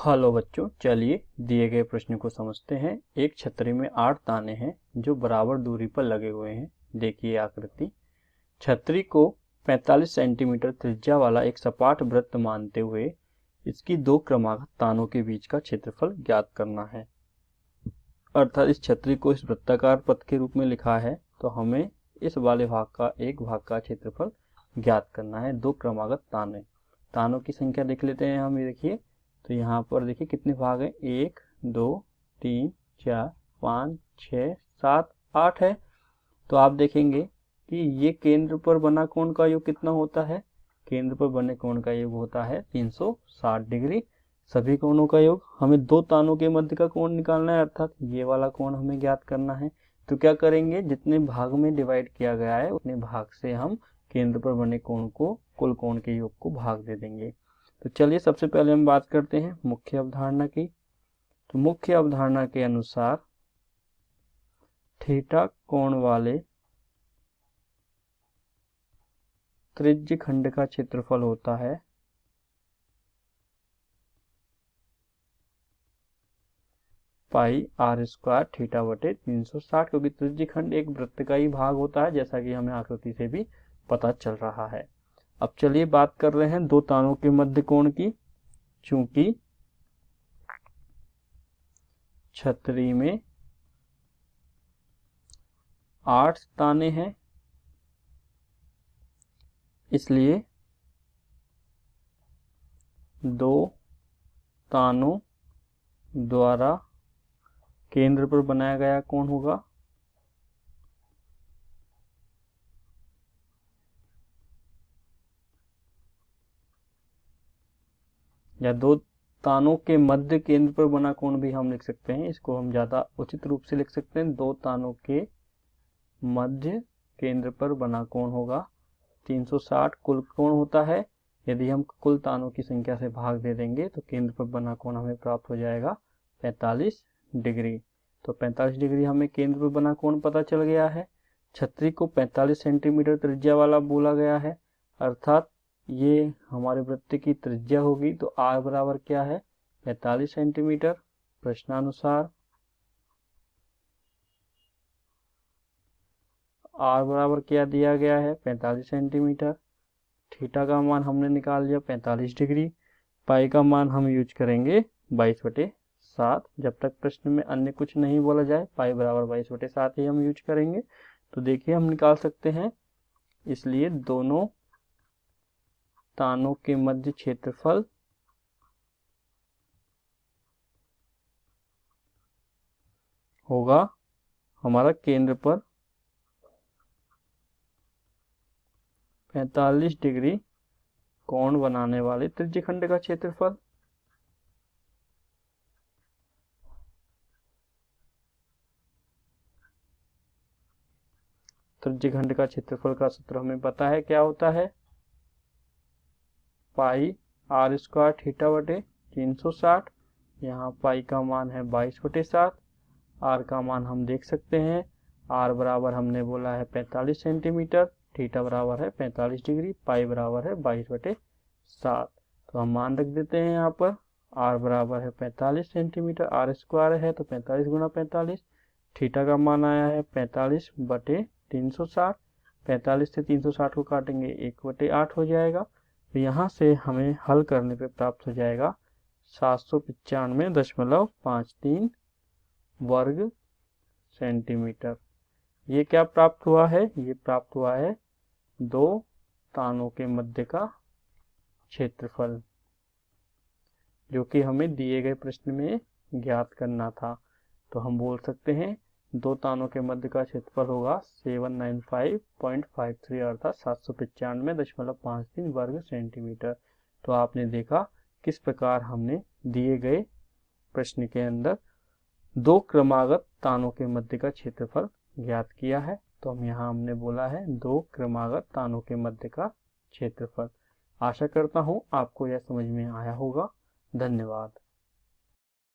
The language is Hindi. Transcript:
हेलो बच्चों, चलिए दिए गए प्रश्न को समझते हैं। एक छतरी में 8 दाने हैं जो बराबर दूरी पर लगे हुए हैं। देखिए आकृति। छतरी को 45 सेंटीमीटर त्रिज्या वाला एक सपाट वृत्त मानते हुए इसकी दो क्रमागत तानों के बीच का क्षेत्रफल ज्ञात करना है। अर्थात इस छतरी को इस वृत्ताकार पथ के रूप में लिखा है, तो हमें इस वाले भाग का एक भाग का क्षेत्रफल ज्ञात करना है। दो क्रमागत तानों की संख्या देख लेते हैं हम। देखिए, तो यहाँ पर देखिए कितने भाग हैं, 1 2 3 4 5 6 7 8 है। तो आप देखेंगे कि ये केंद्र पर बना कोण का योग कितना होता है। केंद्र पर बने कोण का योग होता है 360 डिग्री। सभी कोणों का योग। हमें दो तानों के मध्य का कोण निकालना है, अर्थात ये वाला कोण हमें ज्ञात करना है। तो क्या करेंगे, जितने भाग में डिवाइड किया गया है उतने भाग से हम केंद्र पर बने कोण को, कुल कोण के योग को भाग दे देंगे। तो चलिए सबसे पहले हम बात करते हैं मुख्य अवधारणा की। तो मुख्य अवधारणा के अनुसार थीटा कोण वाले त्रिज्य खंड का क्षेत्रफल होता है पाई आर स्क्वायर थीटा बटे 360, क्योंकि त्रिज्य खंड एक वृत्त का ही भाग होता है, जैसा कि हमें आकृति से भी पता चल रहा है। अब चलिए बात कर रहे हैं दो तानों के मध्य कोण की। चूंकि छतरी में 8 ताने हैं, इसलिए दो तानों द्वारा केंद्र पर बनाया गया कोण होगा या दो तानों के मध्य केंद्र पर बना कोण भी हम लिख सकते हैं। इसको हम ज्यादा उचित रूप से लिख सकते हैं। दो तानों के मध्य केंद्र पर बना कोण होगा 360 कुल कोण होता है। यदि हम कुल तानों की संख्या से भाग दे देंगे तो केंद्र पर बना कोण हमें प्राप्त हो जाएगा 45 डिग्री। तो 45 डिग्री हमें केंद्र पर बना कोण पता चल गया है। छतरी को 45 सेंटीमीटर त्रिज्या वाला बोला गया है, अर्थात ये हमारे वृत्त की त्रिज्या होगी। तो आर बराबर क्या है, 45 सेंटीमीटर। प्रश्नानुसार आर बराबर क्या दिया गया है, 45 सेंटीमीटर। थीटा का मान हमने निकाल लिया 45 डिग्री। पाई का मान हम यूज करेंगे 22/7। जब तक प्रश्न में अन्य कुछ नहीं बोला जाए, पाई बराबर 22/7 ही हम यूज करेंगे। तो देखिए हम निकाल सकते हैं। इसलिए दोनों तानों के मध्य क्षेत्रफल होगा हमारा केंद्र पर 45 डिग्री कोण बनाने वाले त्रिज्यखंड का क्षेत्रफल। त्रिज्यखंड का क्षेत्रफल का सूत्र हमें पता है क्या होता है, पाई आर स्क्वायर थीटा बटे 360। यहाँ पाई का मान है 22/7। आर का मान हम देख सकते हैं। आर बराबर हमने बोला है 45 सेंटीमीटर, थीटा बराबर है 45 डिग्री, पाई बराबर है 22/7। तो हम मान रख देते हैं यहाँ पर। आर बराबर है 45 सेंटीमीटर, आर स्क्वायर है तो 45 गुणा 45। थीटा का मान आया है 45/360। 45 से 360 को काटेंगे 1/8 हो जाएगा। तो यहाँ से हमें हल करने पे प्राप्त हो जाएगा 795.53 वर्ग सेंटीमीटर। ये क्या प्राप्त हुआ है, ये प्राप्त हुआ है दो तानों के मध्य का क्षेत्रफल, जो कि हमें दिए गए प्रश्न में ज्ञात करना था। तो हम बोल सकते हैं दो तानों के मध्य का क्षेत्रफल होगा 795.53 अर्थात 795.53 वर्ग सेंटीमीटर। तो आपने देखा किस प्रकार हमने दिए गए प्रश्न के अंदर दो क्रमागत तानों के मध्य का क्षेत्रफल ज्ञात किया है। तो हम यहाँ हमने बोला है दो क्रमागत तानों के मध्य का क्षेत्रफल। आशा करता हूँ आपको यह समझ में आया होगा। धन्यवाद।